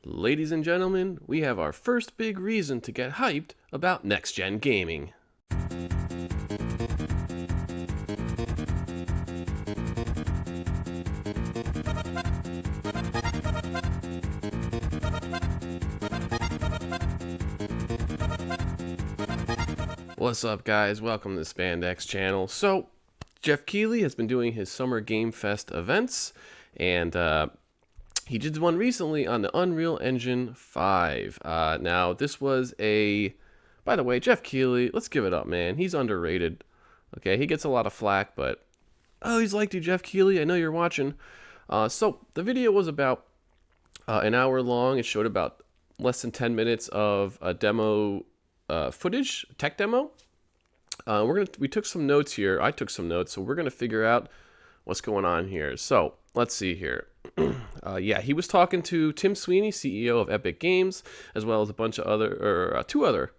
Ladies and gentlemen, we have our first big reason to get hyped about next-gen gaming. What's up, guys? Welcome to the Spandex channel. So, Jeff Keighley has been doing his Summer Game Fest events, and he did one recently on the Unreal Engine 5. Now, this was by the way, Jeff Keighley, let's give it up, man. He's underrated. Okay, he gets a lot of flack, but I always liked you, Jeff Keighley. I know you're watching. So, the video was about an hour long. It showed about less than 10 minutes of a demo footage, tech demo. We took some notes here. I took some notes, so we're gonna figure out what's going on here. So let's see here. Yeah, he was talking to Tim Sweeney, CEO of Epic Games, as well as a bunch of two other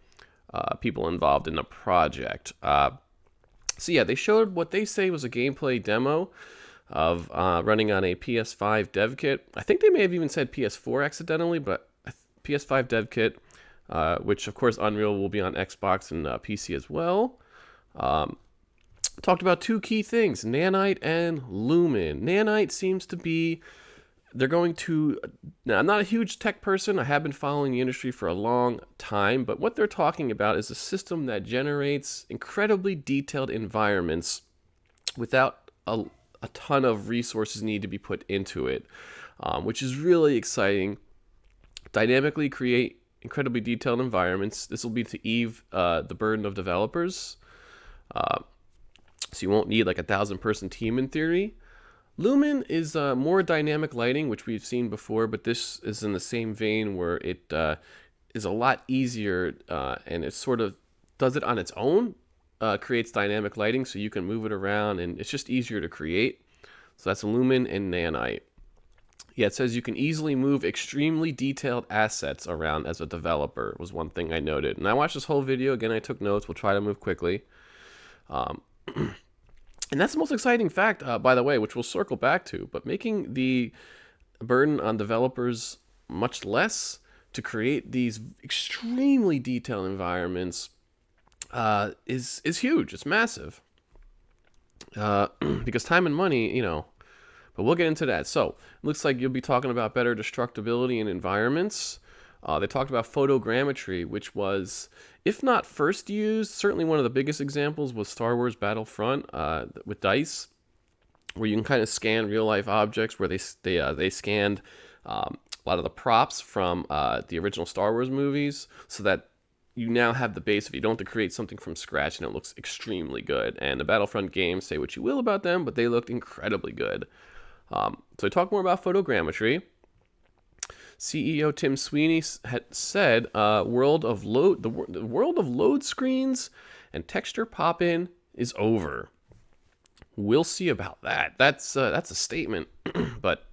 people involved in the project. So yeah, they showed what they say was a gameplay demo of running on a PS5 dev kit. I think they may have even said PS4 accidentally, but PS5 dev kit, which of course Unreal will be on Xbox and PC as well. Talked about two key things, Nanite and Lumen. Nanite seems to be, now I'm not a huge tech person, I have been following the industry for a long time, but what they're talking about is a system that generates incredibly detailed environments without a ton of resources need to be put into it, which is really exciting. Dynamically create incredibly detailed environments. This will be to ease the burden of developers. So you won't need like 1,000-person team in theory. Lumen is more dynamic lighting, which we've seen before, but this is in the same vein where it is a lot easier and it sort of does it on its own, creates dynamic lighting so you can move it around and it's just easier to create. So that's Lumen and Nanite. Yeah, it says you can easily move extremely detailed assets around as a developer, was one thing I noted. And I watched this whole video. Again, I took notes. We'll try to move quickly. And that's the most exciting fact, by the way, which we'll circle back to. But making the burden on developers much less to create these extremely detailed environments is huge. It's massive. Because time and money, but we'll get into that. So, it looks like you'll be talking about better destructibility in environments. They talked about photogrammetry, which was, if not first used, certainly one of the biggest examples was Star Wars Battlefront with DICE, where you can kind of scan real-life objects, where they scanned a lot of the props from the original Star Wars movies, so that you now have the base if you don't have to create something from scratch, and it looks extremely good. And the Battlefront games, say what you will about them, but they looked incredibly good. So I talk more about photogrammetry. CEO Tim Sweeney had said, the world of load screens and texture pop-in is over. We'll see about that. That's a statement, but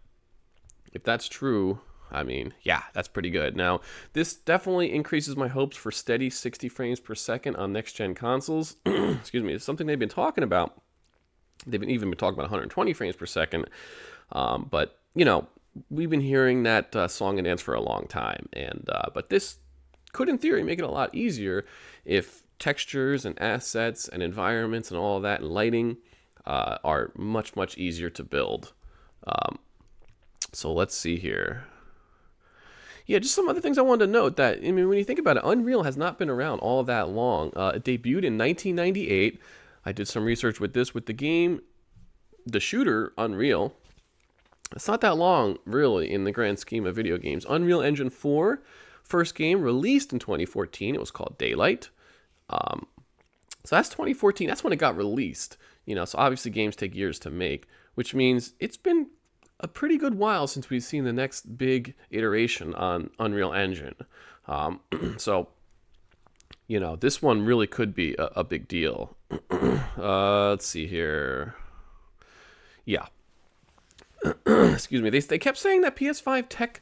if that's true, I mean, yeah, that's pretty good. Now, this definitely increases my hopes for steady 60 frames per second on next-gen consoles. Excuse me, it's something they've been talking about. They've even been talking about 120 frames per second, but we've been hearing that song and dance for a long time, and but this could, in theory, make it a lot easier if textures and assets and environments and all of that and lighting are much easier to build. So let's see here. Yeah, just some other things I wanted to note that, I mean, when you think about it, Unreal has not been around all that long. It debuted in 1998. I did some research with the game, the shooter, Unreal. It's not that long, really, in the grand scheme of video games. Unreal Engine 4, first game, released in 2014. It was called Daylight. So that's 2014. That's when it got released. So obviously games take years to make, which means it's been a pretty good while since we've seen the next big iteration on Unreal Engine. So, this one really could be a big deal. Let's see here. Yeah. Excuse me. They kept saying that PS5 tech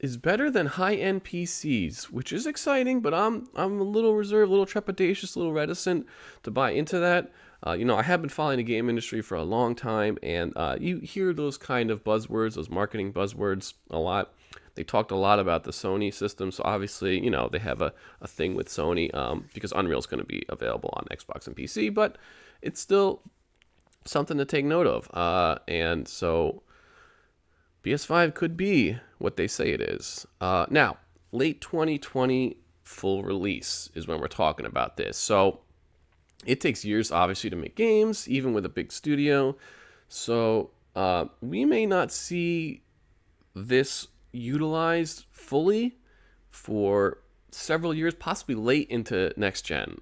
is better than high-end PCs, which is exciting, but I'm a little reserved, a little trepidatious, a little reticent to buy into that. I have been following the game industry for a long time, and you hear those kind of buzzwords, those marketing buzzwords a lot. They talked a lot about the Sony system, so obviously, they have a thing with Sony because Unreal is going to be available on Xbox and PC, but it's still something to take note of. And so PS5 could be what they say it is. Now, late 2020 full release is when we're talking about this. So it takes years, obviously, to make games, even with a big studio. So we may not see this utilized fully for several years, possibly late into next gen,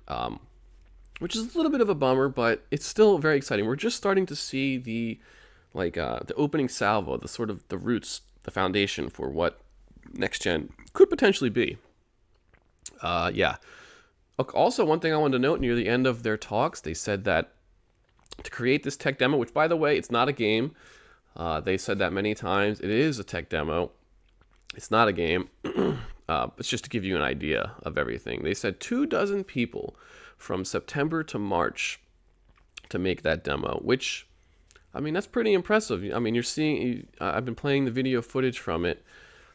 which is a little bit of a bummer, but it's still very exciting. We're just starting to see the opening salvo, the sort of the roots, the foundation for what next gen could potentially be. Yeah. Also, one thing I wanted to note near the end of their talks, they said that to create this tech demo, which by the way, it's not a game. They said that many times. It is a tech demo. It's not a game. It's just to give you an idea of everything. They said 24 people from September to March to make that demo, which, I mean, that's pretty impressive. I mean, you're seeing, I've been playing the video footage from it,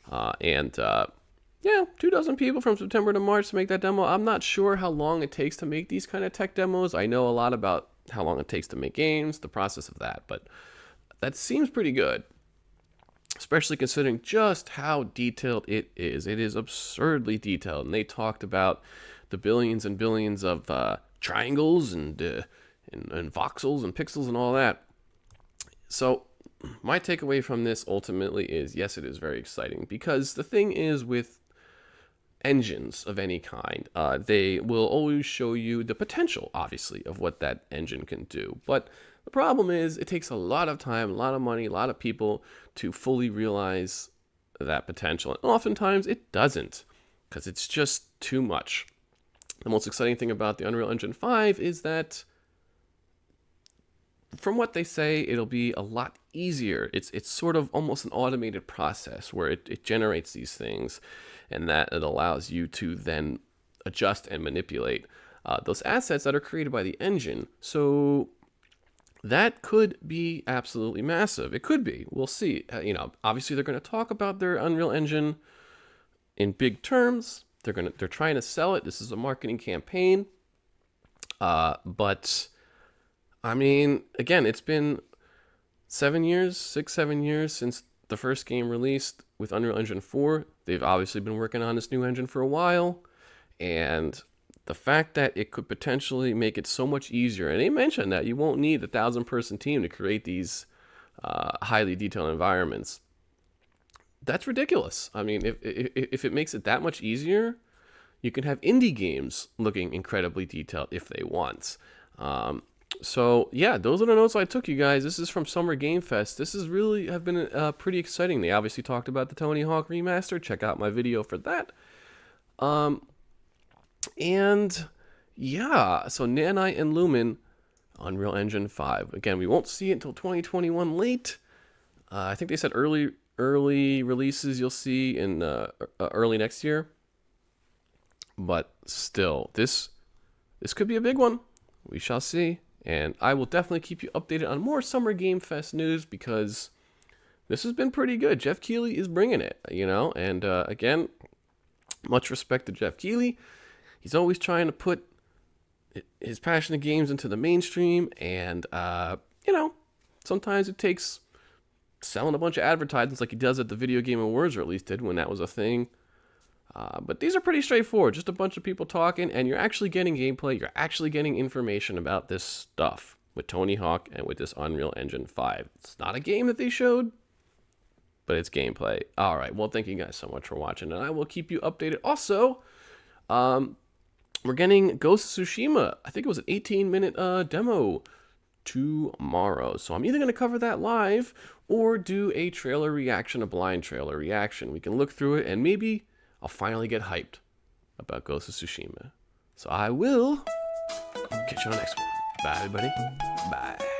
and yeah, 24 people from September to March to make that demo. I'm not sure how long it takes to make these kind of tech demos. I know a lot about how long it takes to make games, the process of that, but that seems pretty good, especially considering just how detailed it is. It is absurdly detailed, and they talked about the billions and billions of triangles and voxels and pixels and all that. So my takeaway from this ultimately is, yes, it is very exciting, because the thing is with engines of any kind, they will always show you the potential, obviously, of what that engine can do. But the problem is it takes a lot of time, a lot of money, a lot of people to fully realize that potential. And oftentimes it doesn't, because it's just too much. The most exciting thing about the Unreal Engine 5 is that, from what they say, it'll be a lot easier. It's sort of almost an automated process where it generates these things, and that it allows you to then adjust and manipulate those assets that are created by the engine. So that could be absolutely massive. It could be. We'll see. Obviously they're going to talk about their Unreal Engine in big terms. They're trying to sell it. This is a marketing campaign. But I mean, again, it's been 7 years since the first game released with Unreal Engine 4. They've obviously been working on this new engine for a while, and the fact that it could potentially make it so much easier, and they mentioned that you won't need a 1,000-person team to create these highly detailed environments. That's ridiculous. I mean, if it makes it that much easier, you can have indie games looking incredibly detailed if they want. So yeah, those are the notes I took, you guys. This is from Summer Game Fest. This has really have been pretty exciting. They obviously talked about the Tony Hawk remaster. Check out my video for that. And yeah, so Nanite and Lumen, Unreal Engine 5. Again, we won't see it until 2021 late. I think they said early releases you'll see in early next year. But still, this could be a big one. We shall see. And I will definitely keep you updated on more Summer Game Fest news, because this has been pretty good. Jeff Keighley is bringing it, and again, much respect to Jeff Keighley. He's always trying to put his passion of games into the mainstream, and sometimes it takes selling a bunch of advertisements like he does at the Video Game Awards, or at least did when that was a thing. But these are pretty straightforward, just a bunch of people talking, and you're actually getting gameplay, you're actually getting information about this stuff with Tony Hawk and with this Unreal Engine 5. It's not a game that they showed, but it's gameplay. All right, well, thank you guys so much for watching, and I will keep you updated. Also, we're getting Ghost of Tsushima. I think it was an 18-minute demo tomorrow. So I'm either going to cover that live or do a trailer reaction, a blind trailer reaction. We can look through it, and maybe I'll finally get hyped about Ghost of Tsushima. So I will catch you on the next one. Bye, everybody. Bye.